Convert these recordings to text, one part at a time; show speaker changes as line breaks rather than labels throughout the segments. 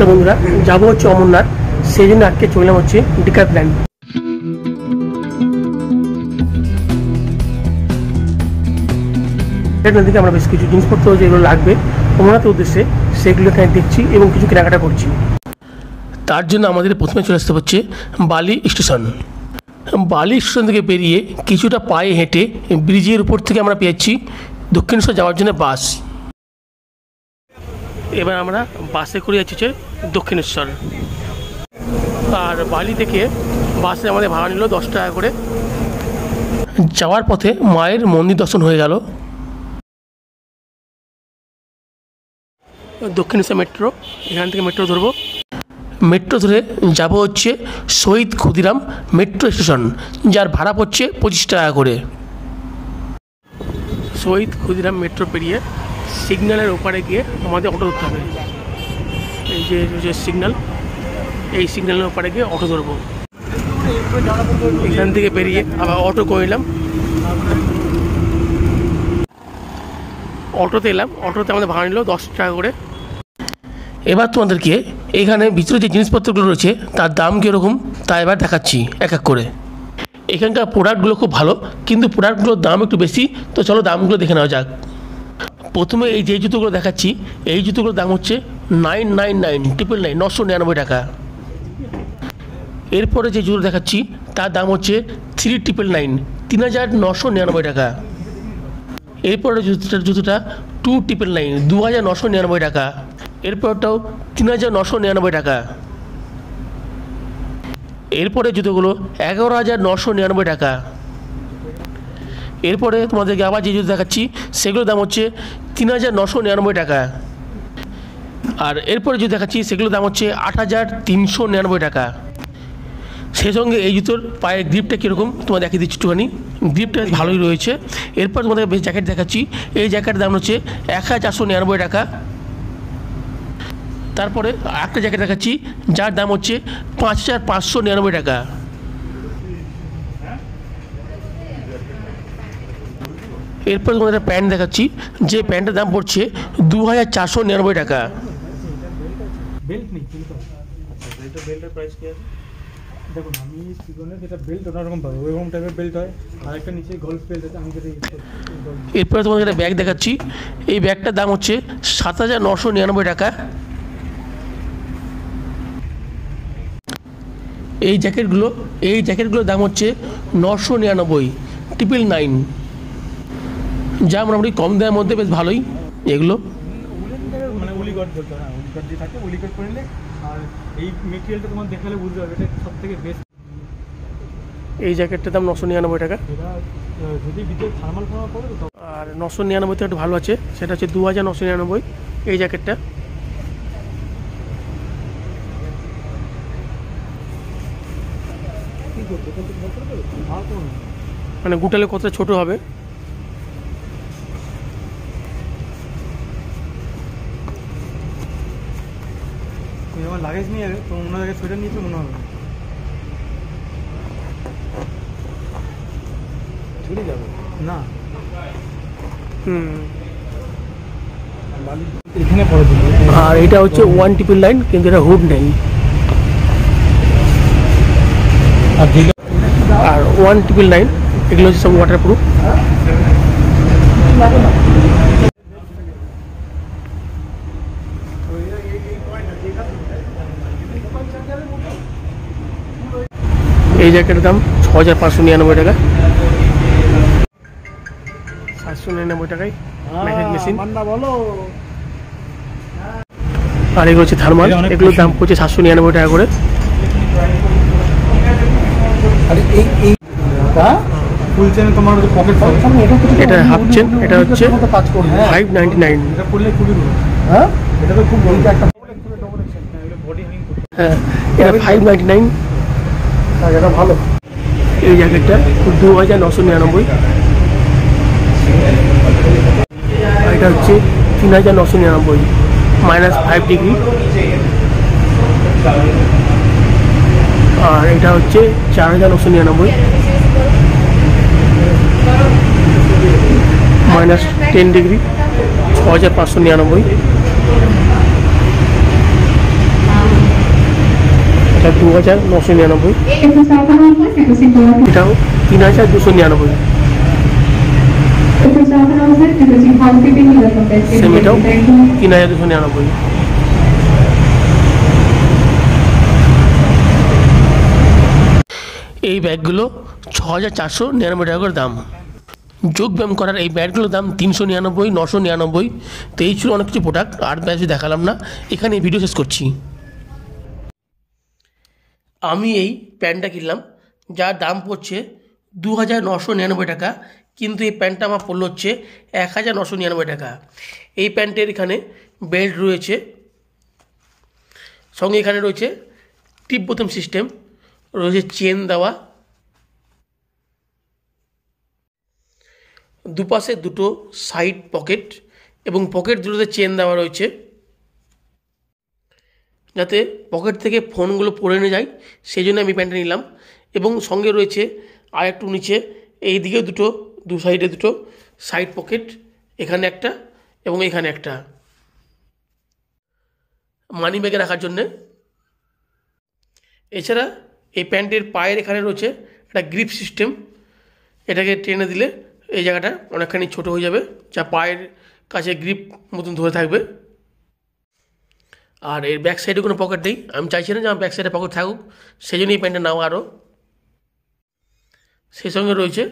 নমস্কার বন্ধুরা, যাবো হচ্ছে অমরনাথ, সেই জন্য আজকে চললাম হচ্ছে ডিক্যাথলন। ডিক্যাথলন থেকে আমরা বেশ কিছু জিনিসপত্র যেগুলো লাগবে অমরনাথের উদ্দেশ্যে সেগুলো এখানে দেখছি এবং কিছু কেনাকাটা করছি। তার জন্য আমাদের প্রথমে চলে আসতে হচ্ছে বালি স্টেশন। বালি স্টেশন থেকে বেরিয়ে কিছুটা পায়ে হেঁটে ব্রিজের উপর থেকে আমরা পেয়েছি দক্ষিণেশ্বর যাওয়ার জন্য বাস। এবার আমরা বাসে করে যাচ্ছি দক্ষিণেশ্বর। আর বালি থেকে বাসে আমাদের ভাড়া নিল 10 টাকা করে। যাওয়ার পথে মায়ের মন্দির দর্শন হয়ে গেল। দক্ষিণেশ্বর মেট্রো, এখান থেকে মেট্রো ধরবো। মেট্রো ধরে যাব হচ্ছে শহীদ ক্ষুদিরাম মেট্রো স্টেশন, যার ভাড়া পড়ছে 25 টাকা করে। শহীদ ক্ষুদিরাম মেট্রো পেরিয়ে সিগন্যালের ওপারে গিয়ে আমাদের অটো ধরতে হবে। এই যে সিগন্যাল, এই সিগন্যালের ওপারে গিয়ে অটো ধরবো। এখান থেকে বেরিয়ে আবার অটো করে নিলাম। অটোতে এলাম, অটোতে আমাদের ভাড়া নিল 10 টাকা করে। এবার তোমাদেরকে এখানে ভিতরে যে জিনিসপত্রগুলো রয়েছে তার দাম কীরকম তা এবার দেখাচ্ছি এক এক করে। এখানকার প্রোডাক্টগুলো খুব ভালো, কিন্তু প্রোডাক্টগুলোর দাম একটু বেশি, তো চলো দামগুলো দেখে নেওয়া যাক। প্রথমে এই যে জুতোগুলো দেখাচ্ছি, এই জুতোগুলোর দাম হচ্ছে 999 টাকা। এরপরে যে জুতো দেখাচ্ছি তার দাম হচ্ছে 3999 টাকা। এরপরে জুতোটা 2999 টাকা। এরপরটাও 3999 টাকা। এরপরে জুতোগুলো 11999 টাকা। এরপরে তোমাদেরকে আবার যে জুতো দেখাচ্ছি সেগুলোর দাম হচ্ছে 3999 টাকা। আর এরপরে জুতো দেখাচ্ছি সেগুলোর দাম হচ্ছে 8399 টাকা। সেই সঙ্গে এই জুতোর পায়ের গ্রিপটা কীরকম তোমার দেখিয়ে দিচ্ছি একটুখানি। গ্রিপটা ভালোই রয়েছে। এরপর তোমাদের বেশ জ্যাকেট দেখাচ্ছি, এই জ্যাকেটের দাম হচ্ছে 1499 টাকা। তারপরে একটা জ্যাকেট দেখাচ্ছি যার দাম হচ্ছে 5599 টাকা। এরপর তোমাদের একটা প্যান্ট দেখাচ্ছি, যে প্যান্টের দাম পড়ছে 2499 টাকা।
দেখুন, আমি চিকনের যেটা বেল্ট অন্যরকম পাবো, ওইরকম টাইপের বেল্ট হয়, আর একটা নিচে গলফ বেল্ট আছে। আমি যেটা
এরপরে তোমাদের একটা ব্যাগ দেখাচ্ছি, এই ব্যাগটার দাম হচ্ছে 7999 টাকা। এই জ্যাকেটগুলোর দাম হচ্ছে 999, যা মোটামুটি কম দামের মধ্যে বেশ ভালোই এগুলো।
মানে উলিকট বলতে হয়, উলিকট দিয়ে থাকে, উলিকট করে নিলে। আর এই মেটেরিয়ালটা তোমার দেখালে বুঝতে পারবে এটা সব থেকে বেস্ট।
এই জ্যাকেটটার দাম 999 টাকা।
এটা যদি ভিতরে থার্মাল পড়ে তো।
আর 999 থেকে একটু ভালো আছে, সেটা হচ্ছে 2999 এই জ্যাকেটটা। মানে গুটালে কতটা ছোট হবে।
আমার লাগেজ নিয়ে যাবে তো, ওনার আগে সোয়েটার নিয়েছে মনে হবে চলে যাবে না। এখানে পরে দিন।
আর এটা হচ্ছে 1999, কিন্তু এটা হুড নেই। আর 1999 এগুলো হচ্ছে সব ওয়াটারপ্রুফ। এই জ্যাকেটের দাম 6599 টাকা। 799 টাকায় ম্যাসেজ মেশিন। আর এগুলো হচ্ছে থার্মাল, এগুলোর দাম পড়ছে 799 টাকা করে। এটা হাফ চেন, এটা হচ্ছে 599। হ্যাঁ, এটা 599। এটা ভালো। এই জ্যাকেটটা 2999। আর এটা হচ্ছে 3999, -5 ডিগ্রি। আর এটা হচ্ছে 4999, -10 ডিগ্রি, 6599। এটা 2999, এটাও 3299, সেম এটাও 3299। এই ব্যাগগুলো 6499 টাকা করে দাম। যোগব্যায়াম করার এই ব্যাগগুলোর দাম 399, 999। তো এই ছিল অনেক কিছু প্রোডাক্ট, আর ব্যাগ দেখালাম না, এখানে ভিডিও শেষ করছি। আমি এই প্যান্টটা কিনলাম, যার দাম পড়ছে 2999 টাকা, কিন্তু এই প্যান্টটা আমার পড়লো হচ্ছে 1999 টাকা। এই প্যান্টের এখানে বেল্ট রয়েছে, সঙ্গে এখানে রয়েছে টিপ বোতাম সিস্টেম, রয়েছে চেন দেওয়া, দুপাশে দুটো সাইড পকেট, এবং পকেট দুটোতে চেন দেওয়া রয়েছে যাতে পকেট থেকে ফোনগুলো পড়ে নিয়ে যায়, সেই জন্য আমি প্যান্টটা নিলাম। এবং সঙ্গে রয়েছে আর একটু নিচে এই দিকে দু সাইডে দুটো সাইড পকেট, এখানে একটা এবং এখানে একটা, মানি ব্যাগে রাখার জন্যে। এছাড়া এই প্যান্টের পায়ের এখানে রয়েছে একটা গ্রিপ সিস্টেম, এটাকে টেনে দিলে এই জায়গাটা অনেকখানি ছোট হয়ে যাবে, যা পায়ের কাছে গ্রিপ মতন ধরে থাকবে। আর এর ব্যাক সাইডে কোনো পকেট নেই, আমি চাইছি না যে আমার ব্যাক সাইডে পকেট থাকুক, সেই জন্য এই প্যান্টটা নেওয়া আরও। সেই সঙ্গে রয়েছে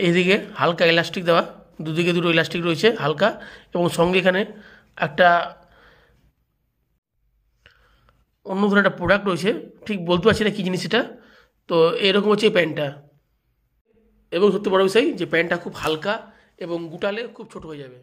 এইদিকে হালকা ইলাস্টিক দেওয়া, দুদিকে দুটো ইলাস্টিক রয়েছে হালকা, এবং সঙ্গে এখানে একটা অন্য ধরনের একটা প্রোডাক্ট রয়েছে, ঠিক বলতে পারছি না কী জিনিস এটা। তো এরকম হচ্ছে এই প্যান্টটা, এবং সত্যি বড় বিষয় যে প্যান্টটা খুব হালকা এবং গুটালে খুব ছোট হয়ে যাবে।